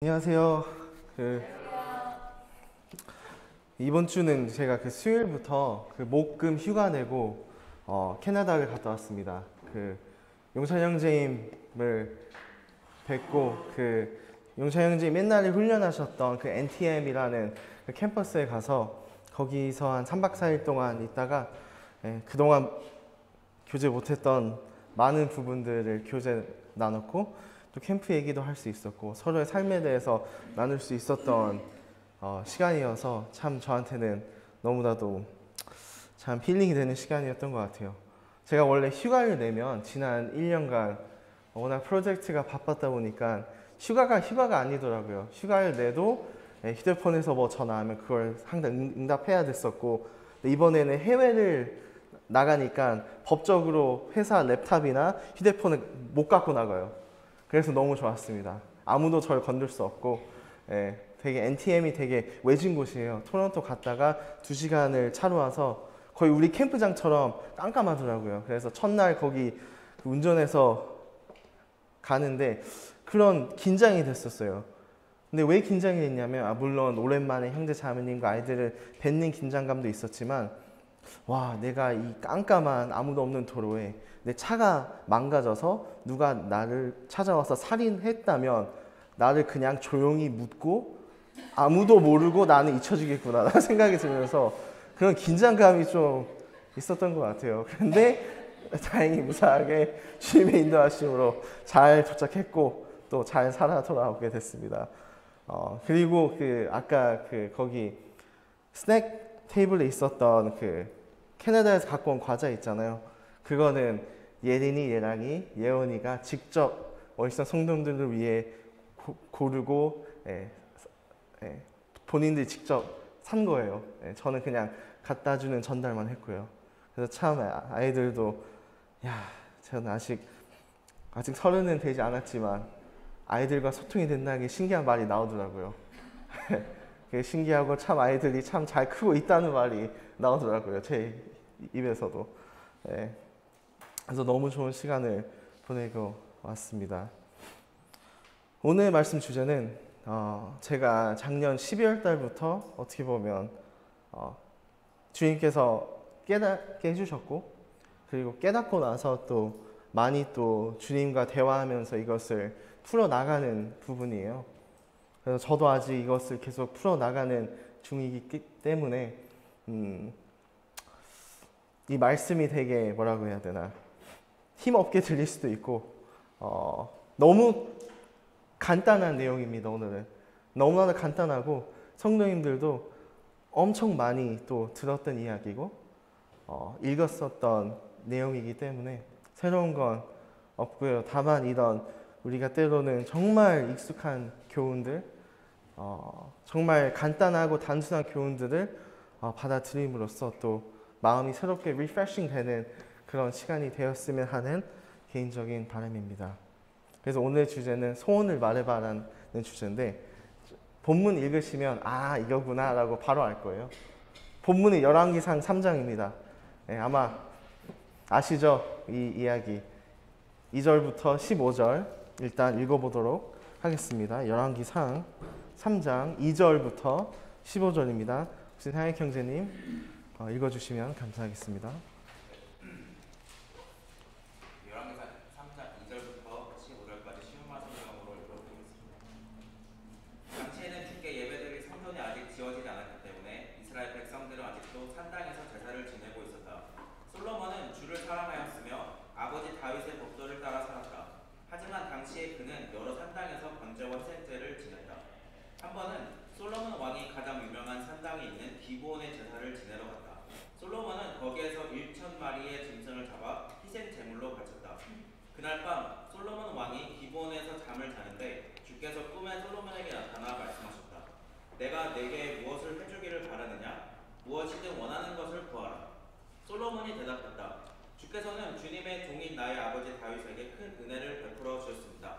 안녕하세요. 이번 주는 제가 수요일부터 목, 금 휴가 내고 캐나다를 갔다 왔습니다. 용찬 형제님을 뵙고 용찬 형제님 옛날에 훈련하셨던 NTM이라는 캠퍼스에 가서 거기서 한 3박 4일 동안 있다가 그동안 교제 못했던 많은 부분들을 교제 나눴고 또 캠프 얘기도 할 수 있었고 서로의 삶에 대해서 나눌 수 있었던 시간이어서 참 저한테는 너무나도 참 힐링이 되는 시간이었던 것 같아요. 제가 원래 휴가를 내면 지난 1년간 워낙 프로젝트가 바빴다 보니까 휴가가 아니더라고요. 휴가를 내도 휴대폰에서 뭐 전화하면 그걸 항상 응답해야 됐었고, 이번에는 해외를 나가니까 법적으로 회사 랩탑이나 휴대폰을 못 갖고 나가요. 그래서 너무 좋았습니다. 아무도 저를 건들 수 없고, 되게 NTM이 되게 외진 곳이에요. 토론토 갔다가 2시간을 차로 와서 거의 우리 캠프장처럼 깜깜하더라고요. 그래서 첫날 거기 운전해서 가는데 그런 긴장이 됐었어요. 근데 왜 긴장이 됐냐면, 물론 오랜만에 형제 자매님과 아이들을 뵙는 긴장감도 있었지만, 와, 내가 이 깜깜한 아무도 없는 도로에 내 차가 망가져서 누가 나를 찾아와서 살인했다면 나를 그냥 조용히 묻고 아무도 모르고 나는 잊혀지겠구나 라는 생각이 들면서 그런 긴장감이 좀 있었던 것 같아요. 그런데 다행히 무사하게 주님의 인도하심으로 잘 도착했고 또 잘 살아 돌아오게 됐습니다. 그리고 아까 거기 스낵 테이블에 있었던 캐나다에서 갖고 온 과자 있잖아요. 그거는 예린이, 예랑이, 예원이가 직접 월성 성도들을 위해 고르고 본인들이 직접 산 거예요. 저는 그냥 갖다 주는 전달만 했고요. 그래서 참 아이들도 저는 아직 30은 되지 않았지만 아이들과 소통이 된다는 게 신기한 말이 나오더라고요. 그게 신기하고 참 아이들이 참 잘 크고 있다는 말이 나오더라고요. 제 입에서도. 그래서 너무 좋은 시간을 보내고 왔습니다. 오늘 말씀 주제는 제가 작년 12월 달부터 어떻게 보면 주님께서 깨닫게 해주셨고, 그리고 깨닫고 나서 또 많이 또 주님과 대화하면서 이것을 풀어나가는 부분이에요. 그래서 저도 아직 이것을 계속 풀어나가는 중이기 때문에 이 말씀이 되게 뭐라고 해야 되나, 힘없게 들릴 수도 있고 너무 간단한 내용입니다. 오늘은 너무나 간단하고 성도님들도 엄청 많이 또 들었던 이야기고 읽었었던 내용이기 때문에 새로운 건 없고요. 다만 이런 우리가 때로는 정말 익숙한 교훈들, 정말 간단하고 단순한 교훈들을 받아들임으로써 또 마음이 새롭게 리프레싱 되는 그런 시간이 되었으면 하는 개인적인 바람입니다. 그래서 오늘 주제는 소원을 말해봐라는 주제인데, 본문 읽으시면 이거구나 라고 바로 알 거예요. 본문은 열왕기상 3장입니다. 아마 아시죠? 이 이야기 2절부터 15절 일단 읽어보도록 하겠습니다. 열왕기상 3장 2절부터 15절입니다. 혹시 상혁 형제님 읽어주시면 감사하겠습니다. 열왕기상 3장 2절부터 15절까지 쉬운 말씀으로 읽어드리겠습니다. 당시에는 주께 예배드릴 성전이 아직 지어지지 않았기 때문에 이스라엘 백성들은 아직도 산당에서 제사를 지내고 있었다. 솔로몬은 주를 사랑하였으며 아버지 다윗의 법도를 따라 살았다. 하지만 당시에 그는 여러 산당에서 번제와 희생제를 지냈다. 한 번은 솔로몬 왕이 가장 유명한 산당에 있는 기브온의 제사를 지내러 갔다. 솔로몬은 거기에서 1,000마리의 짐승을 잡아 희생 제물로 바쳤다. 그날 밤 솔로몬 왕이 기브온에서 잠을 자는데 주께서 꿈에 솔로몬에게 나타나 말씀하셨다. 내가 내게 무엇을 해주기를 바라느냐? 무엇이든 원하는 것을 구하라. 솔로몬이 대답했다. 주께서는 주님의 종인 나의 아버지 다윗에게 큰 은혜를 베풀어 주셨습니다.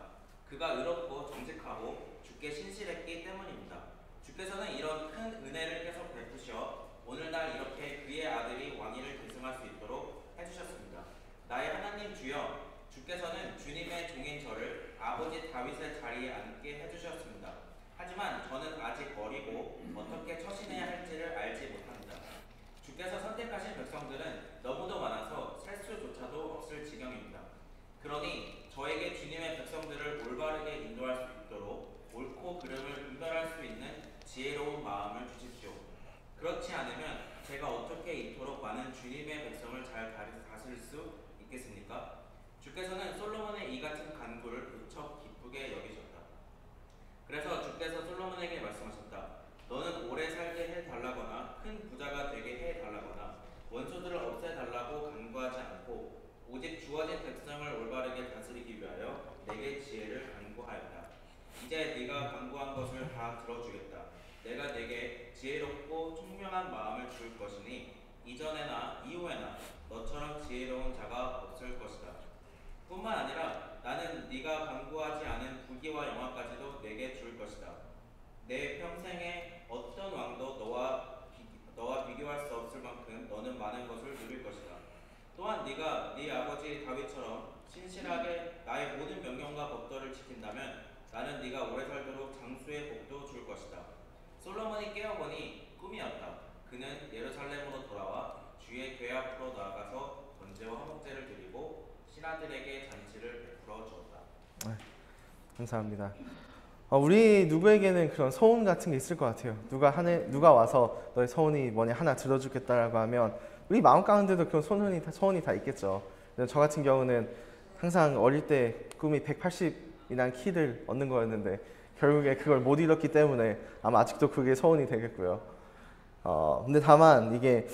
그가 의롭고 정직하고 주께 신실했기 때문입니다. 주께서는 이런 큰 은혜를 계속 베푸셔 오늘날 이렇게 그의 아들이 왕위를 계승할 수 있도록 해주셨습니다. 나의 하나님 주여, 주께서는 주님의 종인 저를 아버지 다윗의 자리에 앉게 해주셨습니다. 있겠습니까? 주께서는 솔로몬의 이 같은 간구를 무척 기쁘게 여기셨다. 그래서 주께서 솔로몬에게 말씀하셨다. 너는 오래 살게 해달라거나 큰 부자가 되게 해달라거나 원수들을 없애달라고 간구하지 않고 오직 주어진 백성을 올바르게 다스리기 위하여 내게 지혜를 간구하였다. 이제 네가 간구한 것을 다 들어주겠다. 내가 네게 지혜롭고 총명한 마음을 줄 것이니 이전에나 이후에나 너처럼 지혜로운 자가 없을 것이다. 뿐만 아니라 나는 네가 간구하지 않은 부귀와 영화까지도 내게 줄 것이다. 내 평생에 어떤 왕도 너와 비교할 수 없을 만큼 너는 많은 것을 누릴 것이다. 또한 네가 네 아버지 다윗처럼 신실하게 나의 모든 명령과 법도를 지킨다면 나는 네가 오래 살도록 장수의 복도 줄 것이다. 솔로몬이 깨어보니 꿈이었다. 그는 예루살렘으로 돌아와 주의 궤 앞으로 나아가서 번제와 화목제를 드리고 신하들에게 잔치를 베풀어 주었다. 감사합니다. 우리 누구에게는 그런 소원 같은 게 있을 것 같아요. 누가 와서 너의 소원이 뭐냐 하나 들어주겠다라고 하면 우리 마음 가운데도 그런 소원이 다 있겠죠. 저 같은 경우는 항상 어릴 때 꿈이 180이라는 키를 얻는 거였는데 결국에 그걸 못 이뤘기 때문에 아마 아직도 그게 소원이 되겠고요. 근데 다만 이게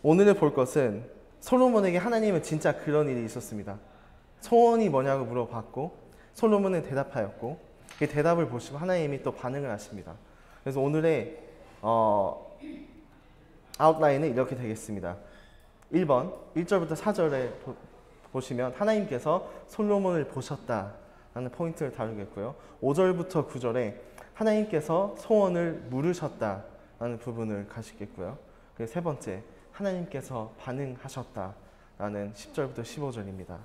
오늘 볼 것은 솔로몬에게 하나님은 진짜 그런 일이 있었습니다. 소원이 뭐냐고 물어봤고 솔로몬은 대답하였고 그 대답을 보시고 하나님이 또 반응을 하십니다. 그래서 오늘의 아웃라인은 이렇게 되겠습니다. 1번 1절부터 4절에 보시면 하나님께서 솔로몬을 보셨다라는 포인트를 다루겠고요. 5절부터 9절에 하나님께서 소원을 물으셨다라는 부분을 가시겠고요. 그리고 세 번째 하나님께서 반응하셨다라는 10절부터 15절입니다.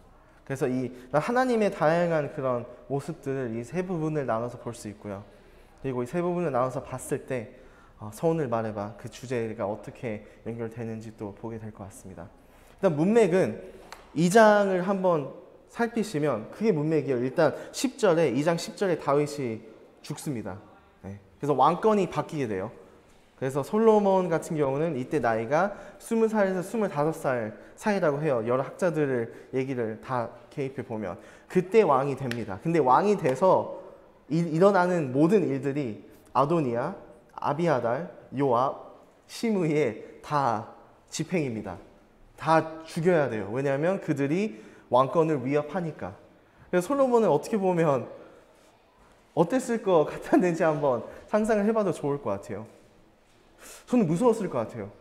그래서 이 하나님의 다양한 그런 모습들을 이 세 부분을 나눠서 볼 수 있고요. 그리고 이 세 부분을 나눠서 봤을 때 소원을 말해봐 그 주제가 어떻게 연결되는지 또 보게 될 것 같습니다. 일단 문맥은 2장을 한번 살피시면 그게 문맥이에요. 일단 2장 10절에 다윗이 죽습니다. 그래서 왕권이 바뀌게 돼요. 그래서 솔로몬 같은 경우는 이때 나이가 20살에서 25살 사이라고 해요. 여러 학자들을 얘기를 다 개입해 보면 그때 왕이 됩니다. 근데 왕이 돼서 일어나는 모든 일들이 아도니아, 아비아달, 요압, 시므이의 다 집행입니다. 다 죽여야 돼요. 왜냐하면 그들이 왕권을 위협하니까. 그래서 솔로몬은 어떻게 보면 어땠을 것 같았는지 한번 상상을 해봐도 좋을 것 같아요. 저는 무서웠을 것 같아요.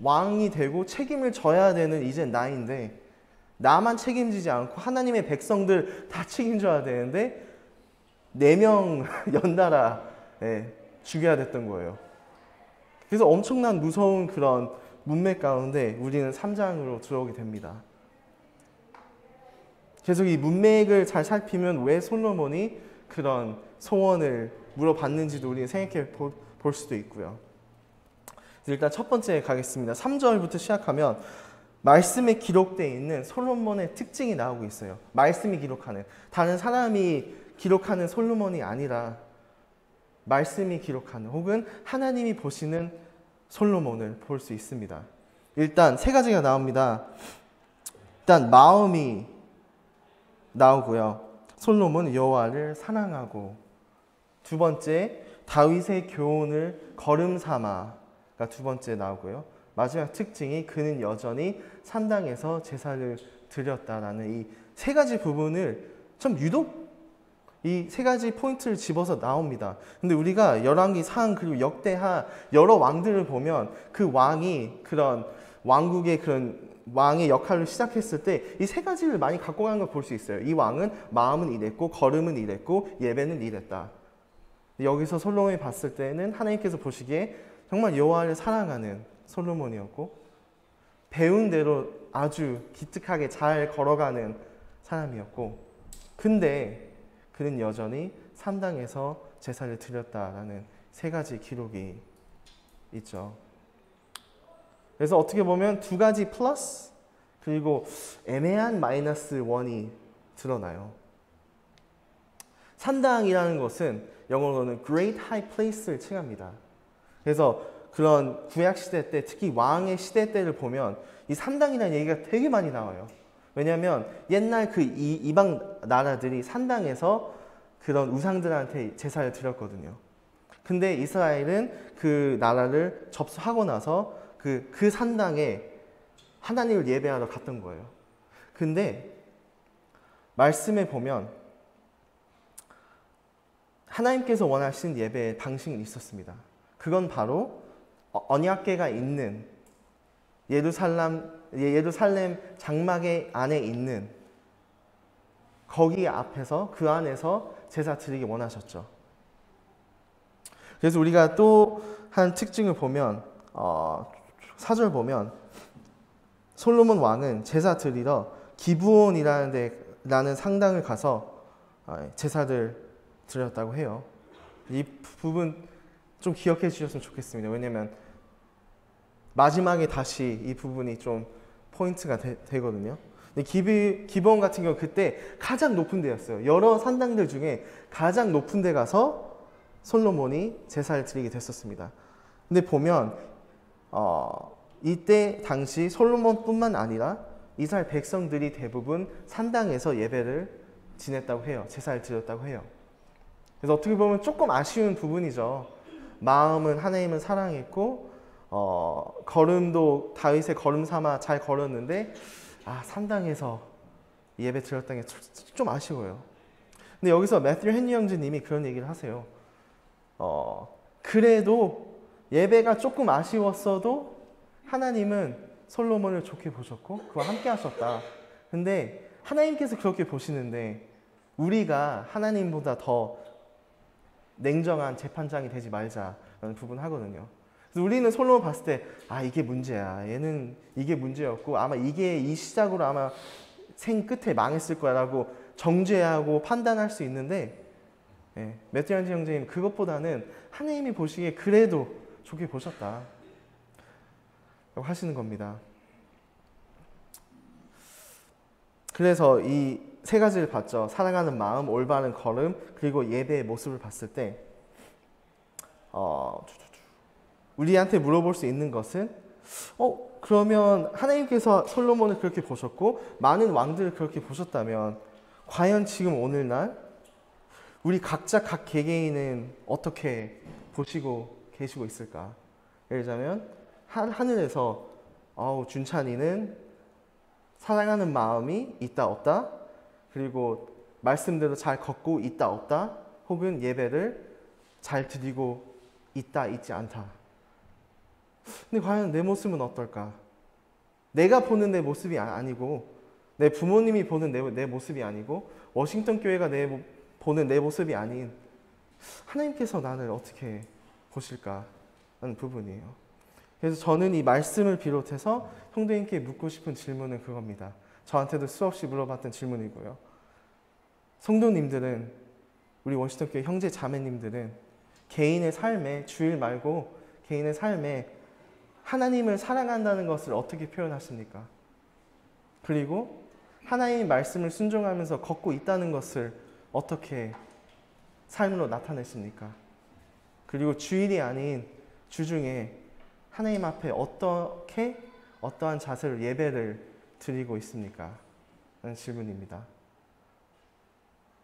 왕이 되고 책임을 져야 되는 이제 나인데 나만 책임지지 않고 하나님의 백성들 다 책임져야 되는데 4명 연달아 죽여야 됐던 거예요. 그래서 엄청난 무서운 그런 문맥 가운데 우리는 3장으로 들어오게 됩니다. 그래서 이 문맥을 잘 살피면 왜 솔로몬이 그런 소원을 물어봤는지도 우리는 생각해 볼 수도 있고요. 일단 첫 번째 가겠습니다. 3절부터 시작하면 말씀에 기록되어 있는 솔로몬의 특징이 나오고 있어요. 말씀이 기록하는, 다른 사람이 기록하는 솔로몬이 아니라 말씀이 기록하는 혹은 하나님이 보시는 솔로몬을 볼 수 있습니다. 일단 세 가지가 나옵니다. 일단 마음이 나오고요. 솔로몬은 여호와를 사랑하고, 두 번째 다윗의 교훈을 걸음 삼아가 두 번째 나오고요. 마지막 특징이 그는 여전히 산당에서 제사를 드렸다라는 이 세 가지 부분을 좀 유독 이 세 가지 포인트를 집어서 나옵니다. 근데 우리가 열왕기 상 그리고 역대하 여러 왕들을 보면 그 왕이 그런 왕국의 그런 왕의 역할을 시작했을 때 이 세 가지를 많이 갖고 가는 걸 볼 수 있어요. 이 왕은 마음은 이랬고 걸음은 이랬고 예배는 이랬다. 여기서 솔로몬이 봤을 때는 하나님께서 보시기에 정말 여호와를 사랑하는 솔로몬이었고 배운 대로 아주 기특하게 잘 걸어가는 사람이었고, 근데 그는 여전히 산당에서 제사를 드렸다라는 세 가지 기록이 있죠. 그래서 어떻게 보면 두 가지 플러스 그리고 애매한 마이너스 1이 드러나요. 산당이라는 것은 영어로는 Great High Place를 칭합니다. 그래서 그런 구약 시대 때, 특히 왕의 시대 때를 보면 이 산당이라는 얘기가 되게 많이 나와요. 왜냐하면 옛날 그 이방 나라들이 산당에서 그런 우상들한테 제사를 드렸거든요. 근데 이스라엘은 그 나라를 접수하고 나서 그 산당에 하나님을 예배하러 갔던 거예요. 근데 말씀에 보면 하나님께서 원하신 예배의 방식이 있었습니다. 그건 바로 언약궤가 있는 예루살렘 장막의 안에 있는 거기 앞에서 그 안에서 제사 드리기 원하셨죠. 그래서 우리가 또 한 특징을 보면 4절 보면 솔로몬 왕은 제사 드리러 기브온이라는 상당을 가서 제사를 드렸다고 해요. 이 부분 좀 기억해 주셨으면 좋겠습니다. 왜냐면 마지막에 다시 이 부분이 좀 포인트가 되거든요. 근데 기브온 같은 경우 그때 가장 높은 데였어요. 여러 산당들 중에 가장 높은 데 가서 솔로몬이 제사를 드리게 됐었습니다. 근데 보면 이때 당시 솔로몬뿐만 아니라 이스라엘 백성들이 대부분 산당에서 예배를 지냈다고 해요. 제사를 드렸다고 해요. 그래서 어떻게 보면 조금 아쉬운 부분이죠. 마음은 하나님을 사랑했고 걸음도 다윗의 걸음 삼아 잘 걸었는데 산당에서 예배 드렸다는 게 좀 아쉬워요. 근데 여기서 매튜 헨리 형제님이 그런 얘기를 하세요. 그래도 예배가 조금 아쉬웠어도 하나님은 솔로몬을 좋게 보셨고 그와 함께 하셨다. 근데 하나님께서 그렇게 보시는데 우리가 하나님보다 더 냉정한 재판장이 되지 말자라는 부분 하거든요. 그래서 우리는 솔로몬 봤을 때 이게 문제야. 얘는 이게 문제였고 아마 이게 이 시작으로 아마 생 끝에 망했을 거야라고 정죄하고 판단할 수 있는데 매튜 헨리 형제님 그것보다는 하나님이 보시기에 그래도 좋게 보셨다 라고 하시는 겁니다. 그래서 이 세 가지를 봤죠. 사랑하는 마음, 올바른 걸음, 그리고 예배의 모습을 봤을 때 우리한테 물어볼 수 있는 것은 그러면 하나님께서 솔로몬을 그렇게 보셨고 많은 왕들을 그렇게 보셨다면 과연 지금 오늘날 우리 각자 각 개개인은 어떻게 보시고 계시고 있을까? 예를 들자면 하늘에서 준찬이는 사랑하는 마음이 있다 없다, 그리고 말씀대로 잘 걷고 있다 없다, 혹은 예배를 잘 드리고 있다 있지 않다. 근데 과연 내 모습은 어떨까? 내가 보는 내 모습이 아니고 내 부모님이 보는 내 모습이 아니고 워싱턴 교회가 보는 내 모습이 아닌 하나님께서 나를 어떻게 보실까 하는 부분이에요. 그래서 저는 이 말씀을 비롯해서 성도님께 묻고 싶은 질문은 그겁니다. 저한테도 수없이 물어봤던 질문이고요. 성도님들은, 우리 워싱턴 교회 형제 자매님들은 개인의 삶에, 주일 말고 개인의 삶에 하나님을 사랑한다는 것을 어떻게 표현하십니까? 그리고 하나님의 말씀을 순종하면서 걷고 있다는 것을 어떻게 삶으로 나타내십니까? 그리고 주일이 아닌 주중에 하나님 앞에 어떠한 자세로 예배를 드리고 있습니까? 라는 질문입니다.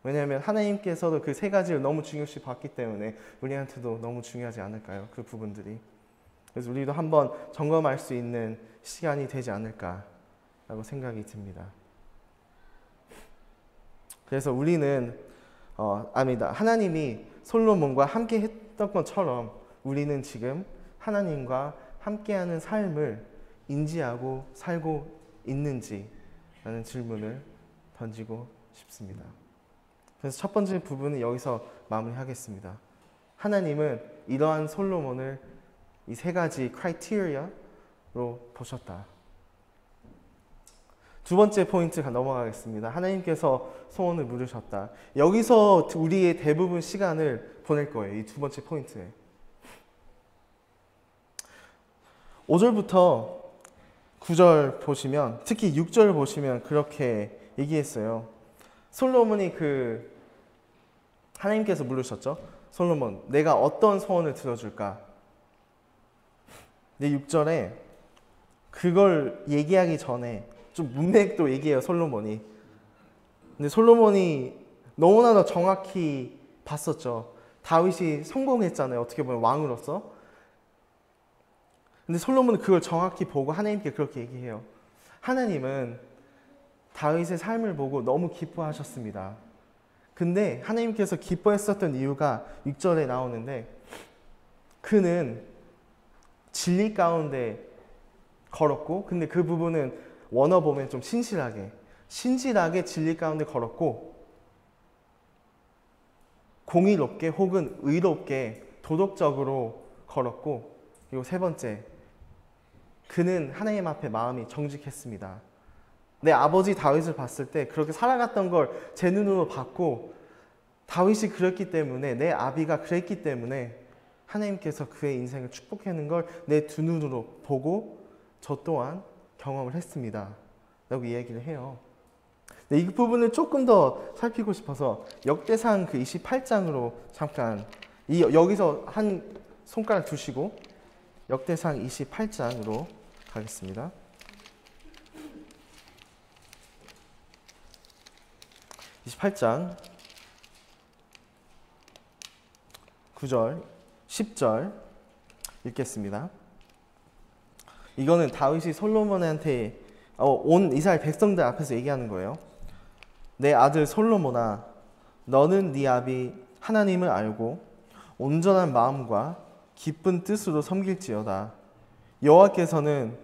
왜냐하면 하나님께서도 그 세 가지를 너무 중요시 봤기 때문에 우리한테도 너무 중요하지 않을까요? 그 부분들이. 그래서 우리도 한번 점검할 수 있는 시간이 되지 않을까라고 생각이 듭니다. 그래서 우리는 하나님이 솔로몬과 함께 했던 것처럼 우리는 지금 하나님과 함께하는 삶을 인지하고 살고 있는지라는 질문을 던지고 싶습니다. 그래서 첫 번째 부분은 여기서 마무리하겠습니다. 하나님은 이러한 솔로몬을 이 세 가지 크라이테리아로 보셨다. 두 번째 포인트 넘어가겠습니다. 하나님께서 소원을 물으셨다. 여기서 우리의 대부분 시간을 보낼 거예요. 이 두 번째 포인트에. 5절부터 9절 보시면, 특히 6절 보시면 그렇게 얘기했어요. 솔로몬이 하나님께서 물으셨죠. 솔로몬, 내가 어떤 소원을 들어줄까? 근데 6절에 그걸 얘기하기 전에 좀 문맥도 얘기해요, 솔로몬이. 근데 솔로몬이 너무나도 정확히 봤었죠. 다윗이 성공했잖아요, 어떻게 보면 왕으로서. 근데 솔로몬은 그걸 정확히 보고 하나님께 그렇게 얘기해요. 하나님은 다윗의 삶을 보고 너무 기뻐하셨습니다. 근데 하나님께서 기뻐했었던 이유가 6절에 나오는데, 그는 진리 가운데 걸었고, 근데 그 부분은 원어 보면 좀 신실하게 진리 가운데 걸었고, 공의롭게 혹은 의롭게 도덕적으로 걸었고, 그리고 세 번째, 그는 하나님 앞에 마음이 정직했습니다. 내 아버지 다윗을 봤을 때 그렇게 살아갔던 걸 제 눈으로 봤고, 다윗이 그랬기 때문에, 내 아비가 그랬기 때문에 하나님께서 그의 인생을 축복하는 걸 내 두 눈으로 보고 저 또한 경험을 했습니다 라고 이야기를 해요. 이 부분을 조금 더 살피고 싶어서 역대상 그 28장으로 잠깐, 여기서 한 손가락 두시고 역대상 28장으로 가겠습니다. 28장 9절, 10절 읽겠습니다. 이거는 다윗이 솔로몬한테 온 이스라엘 백성들 앞에서 얘기하는 거예요. 내 아들 솔로몬아, 너는 네 아비 하나님을 알고 온전한 마음과 기쁜 뜻으로 섬길지어다. 여호와께서는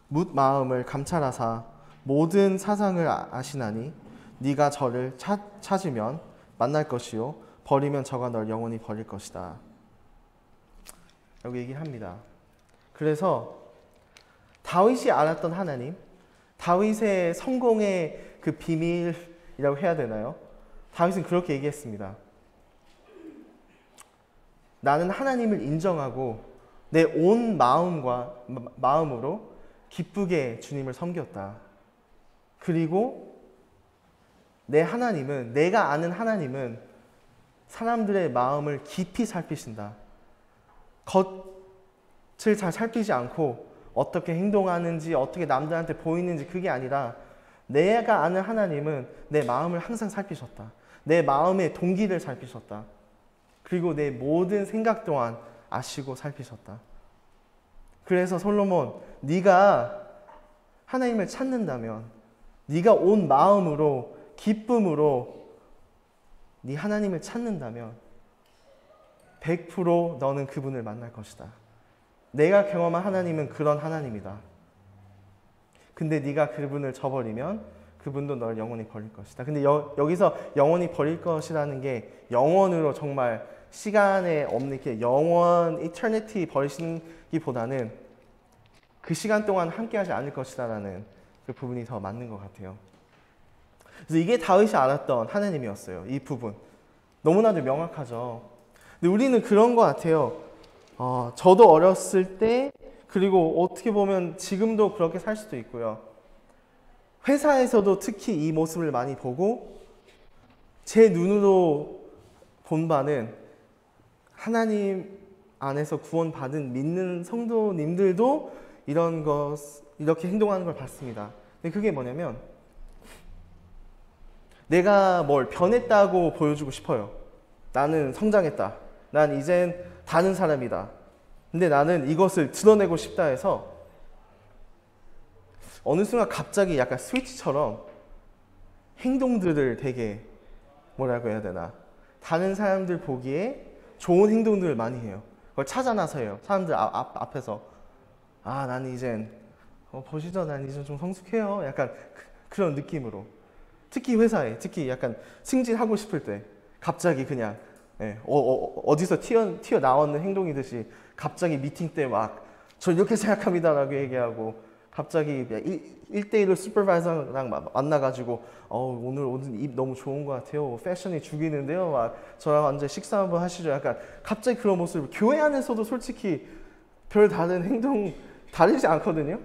뭇 마음을 감찰하사 모든 사상을 아시나니 네가 저를 찾으면 만날 것이요 버리면 저가 널 영원히 버릴 것이다. 라고 얘기합니다. 그래서 다윗이 알았던 하나님, 다윗의 성공의 그 비밀이라고 해야 되나요? 다윗은 그렇게 얘기했습니다. 나는 하나님을 인정하고 내 온 마음으로 기쁘게 주님을 섬겼다. 그리고 내가 아는 하나님은 사람들의 마음을 깊이 살피신다. 겉을 잘 살피지 않고 어떻게 행동하는지, 어떻게 남들한테 보이는지 그게 아니라 내가 아는 하나님은 내 마음을 항상 살피셨다. 내 마음의 동기를 살피셨다. 그리고 내 모든 생각 또한 아시고 살피셨다. 그래서 솔로몬, 네가 하나님을 찾는다면, 네가 온 마음으로 기쁨으로 네 하나님을 찾는다면 100% 너는 그분을 만날 것이다. 내가 경험한 하나님은 그런 하나님이다. 근데 네가 그분을 저버리면 그분도 널 영원히 버릴 것이다. 근데 여기서 영원히 버릴 것이라는 게 영원으로 정말 시간에 없는 게 영원, eternity 버리시기보다는 그 시간 동안 함께하지 않을 것이다라는 그 부분이 더 맞는 것 같아요. 그래서 이게 다윗이 알았던 하나님이었어요. 이 부분. 너무나도 명확하죠. 근데 우리는 그런 것 같아요. 저도 어렸을 때, 그리고 어떻게 보면 지금도 그렇게 살 수도 있고요. 회사에서도 특히 이 모습을 많이 보고, 제 눈으로 본 바는 하나님 안에서 구원받은 믿는 성도님들도 이렇게 행동하는 걸 봤습니다. 근데 그게 뭐냐면, 내가 뭘 변했다고 보여주고 싶어요. 나는 성장했다. 난 이젠 다른 사람이다. 근데 나는 이것을 드러내고 싶다 해서 어느 순간 갑자기 약간 스위치처럼 행동들을 되게 뭐라고 해야 되나, 다른 사람들 보기에 좋은 행동들을 많이 해요. 그걸 찾아 나서요. 사람들 앞에서. 나는 이젠 보시죠, 난 이제 좀 성숙해요. 약간 그런 느낌으로. 특히 회사에, 특히 약간 승진하고 싶을 때 갑자기 그냥 어디서 튀어나오는 행동이듯이 갑자기 미팅 때 막 저 이렇게 생각합니다라고 얘기하고, 갑자기 1대1로 슈퍼바이저랑 만나가지고 오늘 옷 입 너무 좋은 것 같아요. 패션이 죽이는데요. 막 저랑 완전 식사 한번 하시죠. 약간 갑자기 그런 모습을, 교회 안에서도 솔직히 별 다른 행동 다르지 않거든요.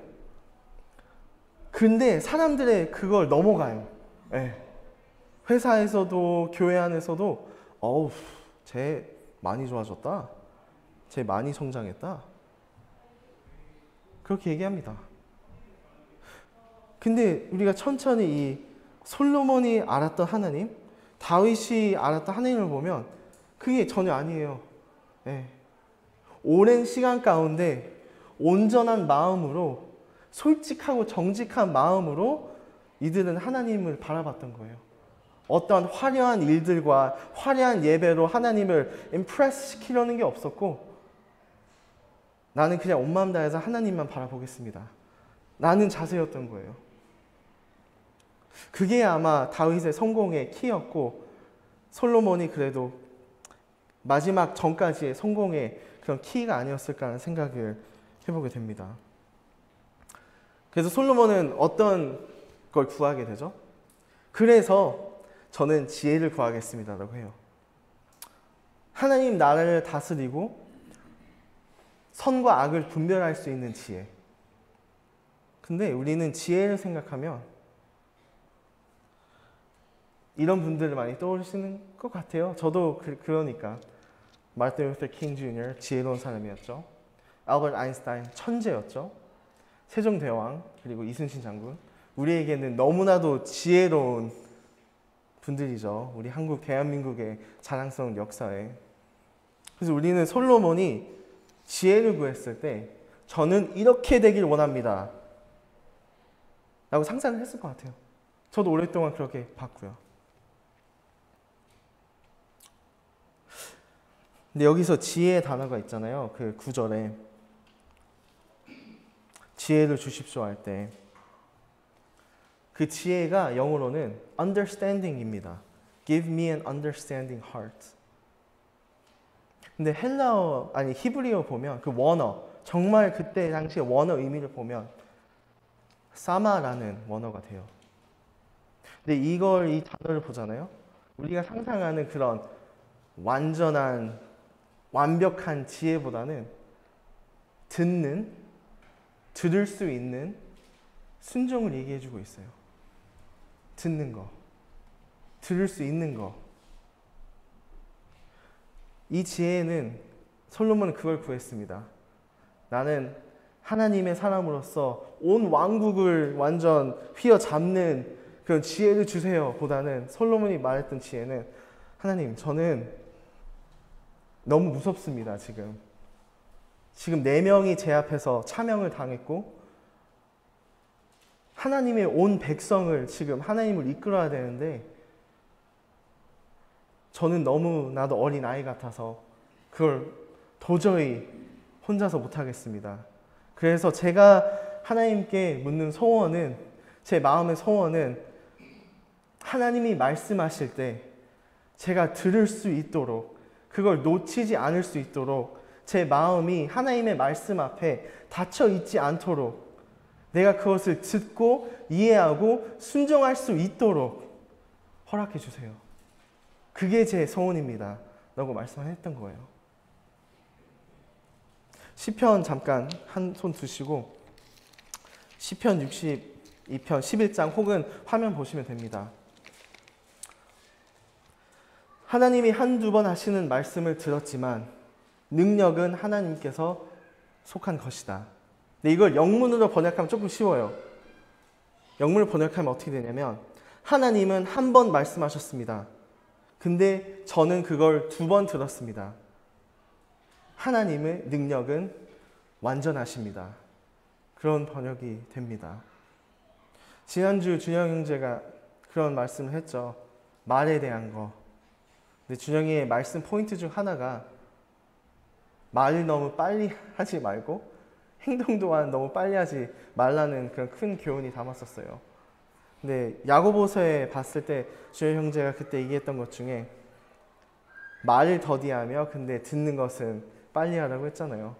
근데 사람들의 그걸 넘어가요. 회사에서도 교회 안에서도 쟤 많이 좋아졌다. 쟤 많이 성장했다. 그렇게 얘기합니다. 근데 우리가 천천히 이 솔로몬이 알았던 하나님, 다윗이 알았던 하나님을 보면 그게 전혀 아니에요. 예. 오랜 시간 가운데 온전한 마음으로, 솔직하고 정직한 마음으로 이들은 하나님을 바라봤던 거예요. 어떤 화려한 일들과 화려한 예배로 하나님을 임프레스 시키려는 게 없었고, 나는 그냥 온 마음 다해서 하나님만 바라보겠습니다. 라는 자세였던 거예요. 그게 아마 다윗의 성공의 키였고, 솔로몬이 그래도 마지막 전까지의 성공의 그런 키가 아니었을까 하는 생각을 해보게 됩니다. 그래서 솔로몬은 어떤 걸 구하게 되죠? 그래서 저는 지혜를 구하겠습니다라고 해요. 하나님 나라를 다스리고 선과 악을 분별할 수 있는 지혜. 근데 우리는 지혜를 생각하면 이런 분들을 많이 떠올리시는 것 같아요. 저도 그러니까 마틴 루터 킹 주니어 지혜로운 사람이었죠. 알버트 아인슈타인 천재였죠. 세종대왕 그리고 이순신 장군, 우리에게는 너무나도 지혜로운 분들이죠. 우리 한국 대한민국의 자랑스러운 역사에. 그래서 우리는 솔로몬이 지혜를 구했을 때 저는 이렇게 되길 원합니다 라고 상상을 했을 것 같아요. 저도 오랫동안 그렇게 봤고요. 근데 여기서 지혜의 단어가 있잖아요. 그 9절에 지혜를 주십시오 할 때 그 지혜가 영어로는 understanding입니다. Give me an understanding heart. 근데 헬라어 아니 히브리어 보면 그 원어, 정말 그때 당시의 원어 의미를 보면 사마라는 원어가 돼요. 근데 이 단어를 보잖아요. 우리가 상상하는 그런 완벽한 지혜보다는 들을 수 있는 순종을 얘기해주고 있어요. 듣는 거, 들을 수 있는 거. 이 지혜는 솔로몬은 그걸 구했습니다. 나는 하나님의 사람으로서 온 왕국을 완전 휘어잡는 그런 지혜를 주세요 보다는 솔로몬이 말했던 지혜는 하나님, 저는 너무 무섭습니다. 지금 4명이 제 앞에서 차명을 당했고 하나님의 온 백성을 지금 하나님을 이끌어야 되는데 저는 너무나도 어린 아이 같아서 그걸 도저히 혼자서 못하겠습니다. 그래서 제가 하나님께 묻는 소원은, 제 마음의 소원은 하나님이 말씀하실 때 제가 들을 수 있도록, 그걸 놓치지 않을 수 있도록 제 마음이 하나님의 말씀 앞에 닫혀 있지 않도록 내가 그것을 듣고 이해하고 순종할 수 있도록 허락해 주세요. 그게 제 소원입니다. 라고 말씀했던 거예요. 시편 잠깐 한 손 두시고 시편 62편 11장 혹은 화면 보시면 됩니다. 하나님이 한두 번 하시는 말씀을 들었지만 능력은 하나님께서 속한 것이다. 근데 이걸 영문으로 번역하면 조금 쉬워요. 영문으로 번역하면 어떻게 되냐면 하나님은 한 번 말씀하셨습니다. 근데 저는 그걸 2번 들었습니다. 하나님의 능력은 완전하십니다. 그런 번역이 됩니다. 지난주 준영 형제가 그런 말씀을 했죠. 말에 대한 거. 근데 준영이의 말씀 포인트 중 하나가 말을 너무 빨리 하지 말고 행동 또한 너무 빨리 하지 말라는 그런 큰 교훈이 담았었어요. 근데 야고보서에 봤을 때 준영 형제가 그때 얘기했던 것 중에 말을 더디하며 근데 듣는 것은 빨리 하라고 했잖아요.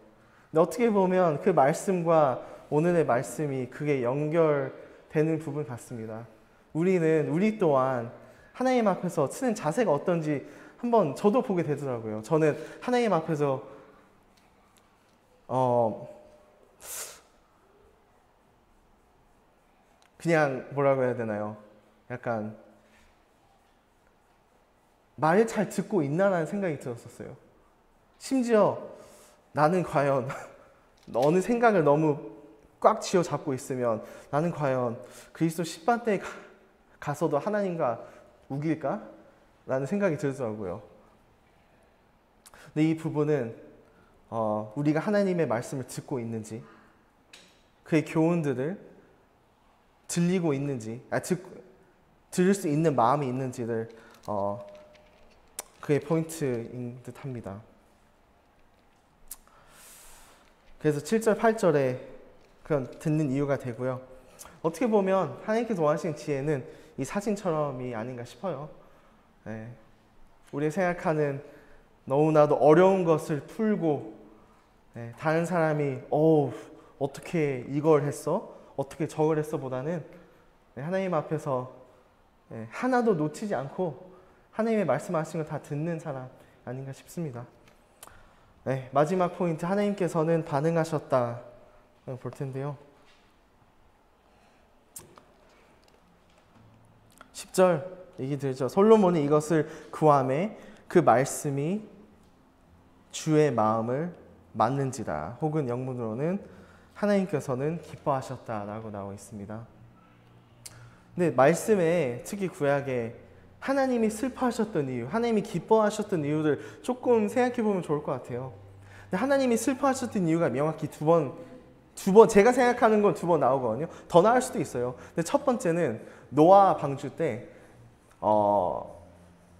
근데 어떻게 보면 그 말씀과 오늘의 말씀이 그게 연결되는 부분 같습니다. 우리 또한 하나님 앞에서 쓰는 자세가 어떤지 한번 저도 보게 되더라고요. 저는 하나님 앞에서 그냥 뭐라고 해야 되나요? 약간 말을 잘 듣고 있나라는 생각이 들었었어요. 심지어 나는 과연 어느 생각을 너무 꽉 쥐어잡고 있으면 나는 과연 그리스도 십자가에 가서도 하나님과 우길까? 라는 생각이 들더라고요. 근데 이 부분은 우리가 하나님의 말씀을 듣고 있는지, 그의 교훈들을 들리고 있는지, 들을 수 있는 마음이 있는지를 그의 포인트인 듯합니다. 그래서 7절, 8절에 그런 듣는 이유가 되고요. 어떻게 보면 하나님께서 원하시는 지혜는 이 사진처럼이 아닌가 싶어요. 네. 우리가 생각하는 너무나도 어려운 것을 풀고 다른 사람이 어떻게 이걸 했어? 어떻게 저걸 했어? 보다는 하나님 앞에서 하나도 놓치지 않고 하나님의 말씀하신 걸 다 듣는 사람 아닌가 싶습니다. 마지막 포인트, 하나님께서는 반응하셨다 볼 텐데요. 10절 얘기 드리죠. 솔로몬이 이것을 구하매 그 말씀이 주의 마음을 맞는지라, 혹은 영문으로는 하나님께서는 기뻐하셨다라고 나와 있습니다. 근데 말씀에, 특히 구약에 하나님이 슬퍼하셨던 이유, 하나님이 기뻐하셨던 이유를 조금 생각해 보면 좋을 것 같아요. 근데 하나님이 슬퍼하셨던 이유가 명확히 두 번, 제가 생각하는 건 2번 나오거든요. 더 나을 수도 있어요. 근데 첫 번째는 노아 방주 때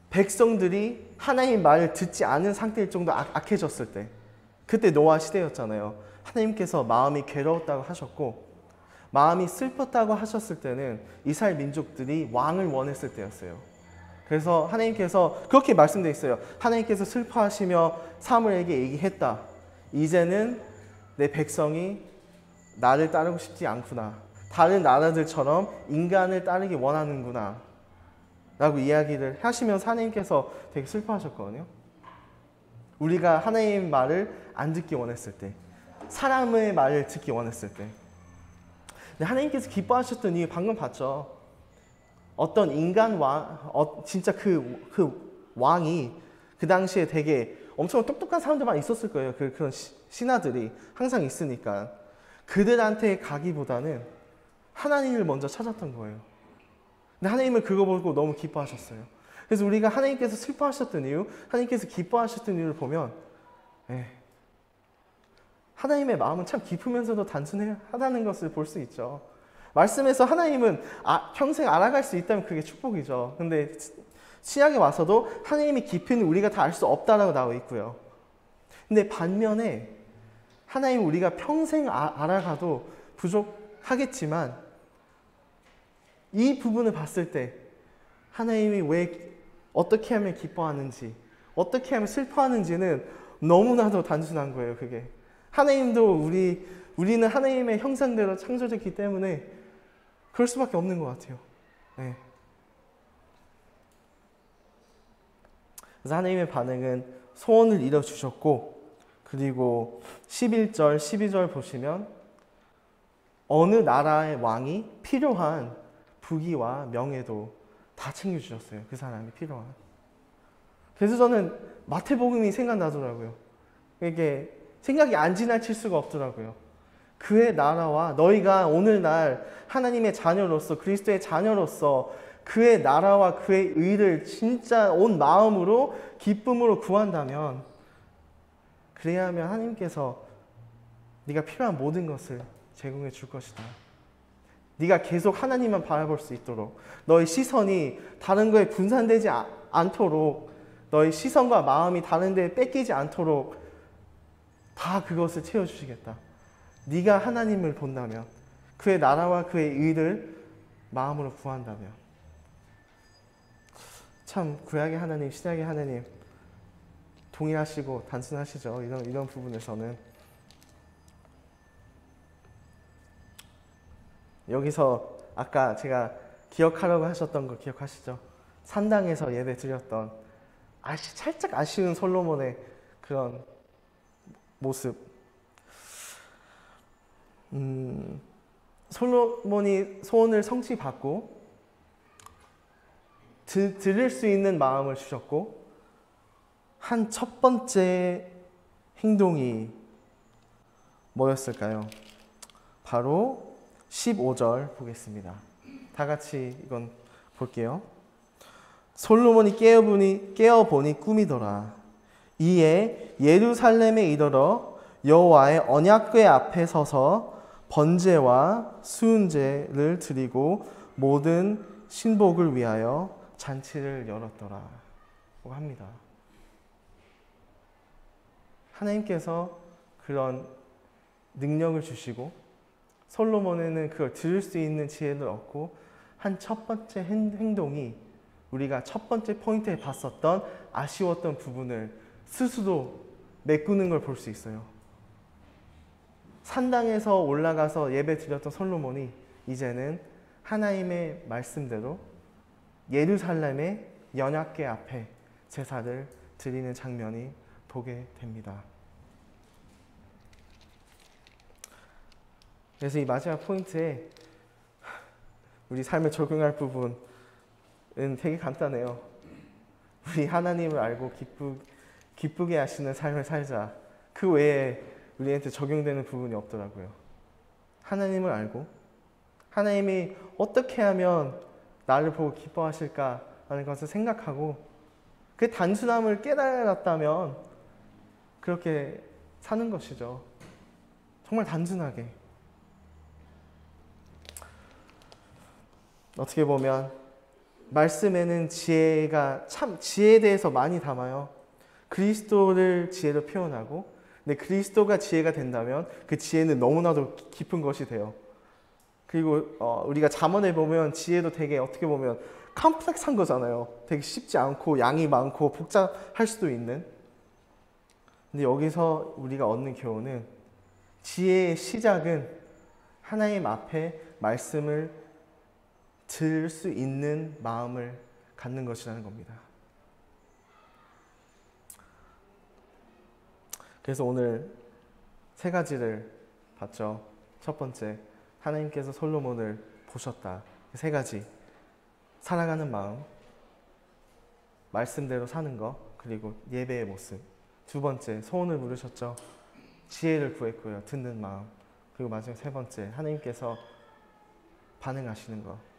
백성들이 하나님 말을 듣지 않은 상태일 정도 악해졌을 때, 그때 노아 시대였잖아요. 하나님께서 마음이 괴로웠다고 하셨고, 마음이 슬펐다고 하셨을 때는 이스라엘 민족들이 왕을 원했을 때였어요. 그래서 하나님께서 그렇게 말씀되어 있어요. 하나님께서 슬퍼하시며 사무엘에게 얘기했다. 이제는 내 백성이 나를 따르고 싶지 않구나. 다른 나라들처럼 인간을 따르기 원하는구나. 라고 이야기를 하시면서 하나님께서 되게 슬퍼하셨거든요. 우리가 하나님의 말을 안 듣기 원했을 때, 사람의 말을 듣기 원했을 때. 근데 하나님께서 기뻐하셨던 이유 방금 봤죠. 어떤 인간 왕, 진짜 그 왕이 그 당시에 되게 엄청 똑똑한 사람들만 있었을 거예요. 그런 신하들이 항상 있으니까. 그들한테 가기보다는 하나님을 먼저 찾았던 거예요. 근데 하나님은 그거 보고 너무 기뻐하셨어요. 그래서 우리가 하나님께서 슬퍼하셨던 이유, 하나님께서 기뻐하셨던 이유를 보면 하나님의 마음은 참 깊으면서도 단순하다는 것을 볼 수 있죠. 말씀에서 하나님은 평생 알아갈 수 있다면 그게 축복이죠. 근데 신약에 와서도 하나님이 깊이는 우리가 다 알 수 없다라고 나와 있고요. 근데 반면에 하나님 우리가 평생 알아가도 부족하겠지만, 이 부분을 봤을 때 하나님이 왜 어떻게 하면 기뻐하는지, 어떻게 하면 슬퍼하는지는 너무나도 단순한 거예요. 그게 하나님도 우리는 하나님의 형상대로 창조됐기 때문에 그럴 수밖에 없는 것 같아요. 그래서 하나님의 반응은 소원을 이뤄주셨고, 그리고 11절, 12절 보시면 어느 나라의 왕이 필요한 부귀와 명예도 다 챙겨주셨어요. 그 사람이 필요한. 그래서 저는 마태복음이 생각나더라고요. 이게 생각이 안 지나칠 수가 없더라고요. 그의 나라와 너희가 오늘날 하나님의 자녀로서, 그리스도의 자녀로서 그의 나라와 그의 의를 진짜 온 마음으로 기쁨으로 구한다면, 그래야 하면 하나님께서 네가 필요한 모든 것을 제공해 줄 것이다. 네가 계속 하나님만 바라볼 수 있도록, 너의 시선이 다른 거에 분산되지 않도록, 너의 시선과 마음이 다른 데에 뺏기지 않도록 다 그것을 채워주시겠다. 네가 하나님을 본다면, 그의 나라와 그의 의를 마음으로 구한다면. 참 구약의 하나님, 신약의 하나님 동일하시고 단순하시죠. 이런 부분에서는. 여기서 아까 제가 기억하라고 하셨던 거 기억하시죠? 산당에서 예배 드렸던 살짝 아쉬운 솔로몬의 그런 모습. 솔로몬이 소원을 성취받고 들을 수 있는 마음을 주셨고, 한 첫 번째 행동이 뭐였을까요? 바로 15절 보겠습니다. 다 같이 이건 볼게요. 솔로몬이 깨어보니 꿈이더라. 이에 예루살렘에 이르러 여호와의 언약궤 앞에 서서 번제와 수은제를 드리고 모든 신복을 위하여 잔치를 열었더라 고 합니다. 하나님께서 그런 능력을 주시고 솔로몬에는 그걸 들을 수 있는 지혜를 얻고 한 첫 번째 행동이 우리가 첫 번째 포인트에 봤었던 아쉬웠던 부분을 스스로 메꾸는 걸 볼 수 있어요. 산당에서 올라가서 예배 드렸던 솔로몬이 이제는 하나님의 말씀대로 예루살렘의 언약궤 앞에 제사를 드리는 장면이 보게 됩니다. 그래서 이 마지막 포인트에 우리 삶에 적용할 부분은 되게 간단해요. 우리 하나님을 알고 기쁘게 하시는 삶을 살자. 그 외에 우리한테 적용되는 부분이 없더라고요. 하나님을 알고 하나님이 어떻게 하면 나를 보고 기뻐하실까라는 것을 생각하고 그 단순함을 깨달았다면 그렇게 사는 것이죠. 정말 단순하게. 어떻게 보면 말씀에는 지혜에 대해서 많이 담아요. 그리스도를 지혜로 표현하고, 근데 그리스도가 지혜가 된다면 그 지혜는 너무나도 깊은 것이 돼요. 그리고 우리가 잠언에 보면 지혜도 되게 어떻게 보면 컴플렉스한 거잖아요. 되게 쉽지 않고 양이 많고 복잡할 수도 있는. 근데 여기서 우리가 얻는 교훈은 지혜의 시작은 하나님 앞에 말씀을 들을 수 있는 마음을 갖는 것이라는 겁니다. 그래서 오늘 세 가지를 봤죠. 첫 번째, 하나님께서 솔로몬을 보셨다. 세 가지. 사랑하는 마음, 말씀대로 사는 것, 그리고 예배의 모습. 두 번째, 소원을 물으셨죠. 지혜를 구했고요. 듣는 마음. 그리고 마지막 세 번째, 하나님께서 반응하시는 것.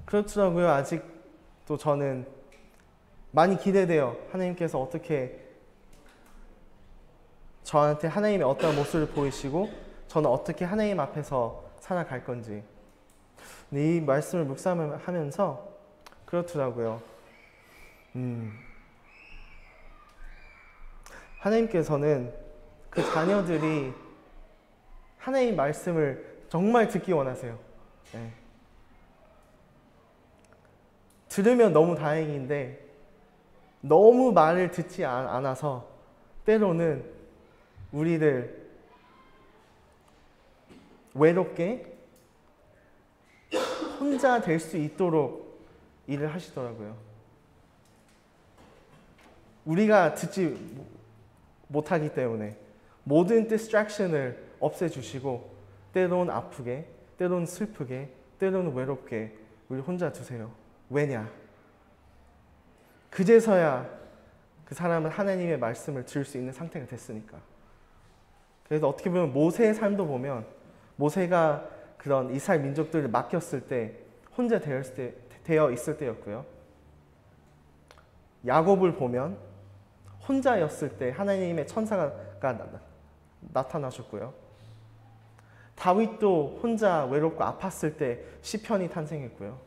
그렇더라고요. 아직도 저는 많이 기대돼요. 하나님께서 어떻게 저한테 하나님의 어떤 모습을 보이시고 저는 어떻게 하나님 앞에서 살아갈 건지. 근데 이 말씀을 묵상하면서 그렇더라고요. 하나님께서는 그 자녀들이 하나님 말씀을 정말 듣기 원하세요. 네. 들으면 너무 다행인데 너무 말을 듣지 않아서 때로는 우리를 외롭게 혼자 될 수 있도록 일을 하시더라고요. 우리가 듣지 못하기 때문에 모든 디스트랙션을 없애주시고 때로는 아프게, 때로는 슬프게, 때로는 외롭게 우리 혼자 두세요. 왜냐? 그제서야 그 사람은 하나님의 말씀을 들을 수 있는 상태가 됐으니까. 그래서 어떻게 보면 모세의 삶도 보면 모세가 그런 이스라엘 민족들을 맡겼을 때 혼자 되어 있을 때였고요. 야곱을 보면 혼자였을 때 하나님의 천사가 나타나셨고요. 다윗도 혼자 외롭고 아팠을 때 시편이 탄생했고요.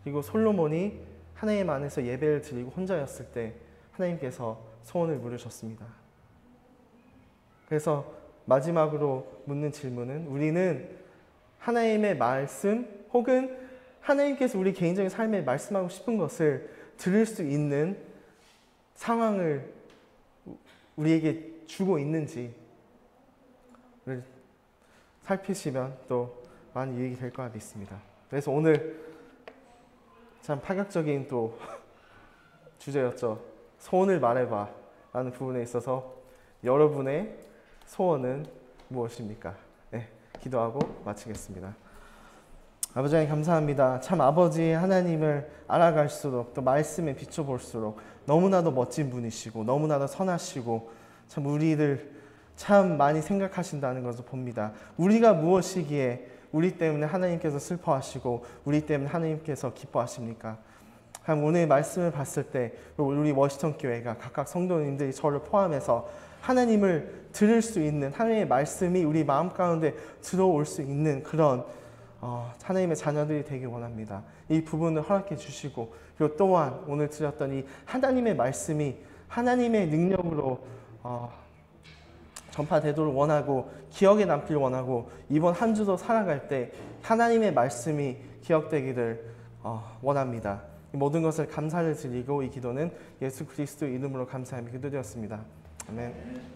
그리고 솔로몬이 하나님 안에서 예배를 드리고 혼자였을 때 하나님께서 소원을 물으셨습니다. 그래서 마지막으로 묻는 질문은 우리는 하나님의 말씀 혹은 하나님께서 우리 개인적인 삶에 말씀하고 싶은 것을 들을 수 있는 상황을 우리에게 주고 있는지를 살피시면 또 많은 유익이 될 것 같습니다. 그래서 오늘 참 파격적인 또 주제였죠. 소원을 말해봐 라는 부분에 있어서 여러분의 소원은 무엇입니까? 네, 기도하고 마치겠습니다. 아버지 하나님 감사합니다. 참 아버지 하나님을 알아갈수록 또 말씀에 비춰볼수록 너무나도 멋진 분이시고 너무나도 선하시고 참 우리를 참 많이 생각하신다는 것을 봅니다. 우리가 무엇이기에 우리 때문에 하나님께서 슬퍼하시고 우리 때문에 하나님께서 기뻐하십니까? 오늘 말씀을 봤을 때 우리 워시턴 교회가 각각 성도님들이 저를 포함해서 하나님을 들을 수 있는 하나님의 말씀이 우리 마음 가운데 들어올 수 있는 그런 하나님의 자녀들이 되길 원합니다. 이 부분을 허락해 주시고 그리고 또한 오늘 드렸던 이 하나님의 말씀이 하나님의 능력으로 전파되도록 원하고 기억에 남길 원하고 이번 한 주도 살아갈 때 하나님의 말씀이 기억되기를 원합니다. 이 모든 것을 감사를 드리고 이 기도는 예수 그리스도 이름으로 감사하며 기도드렸습니다. 아멘.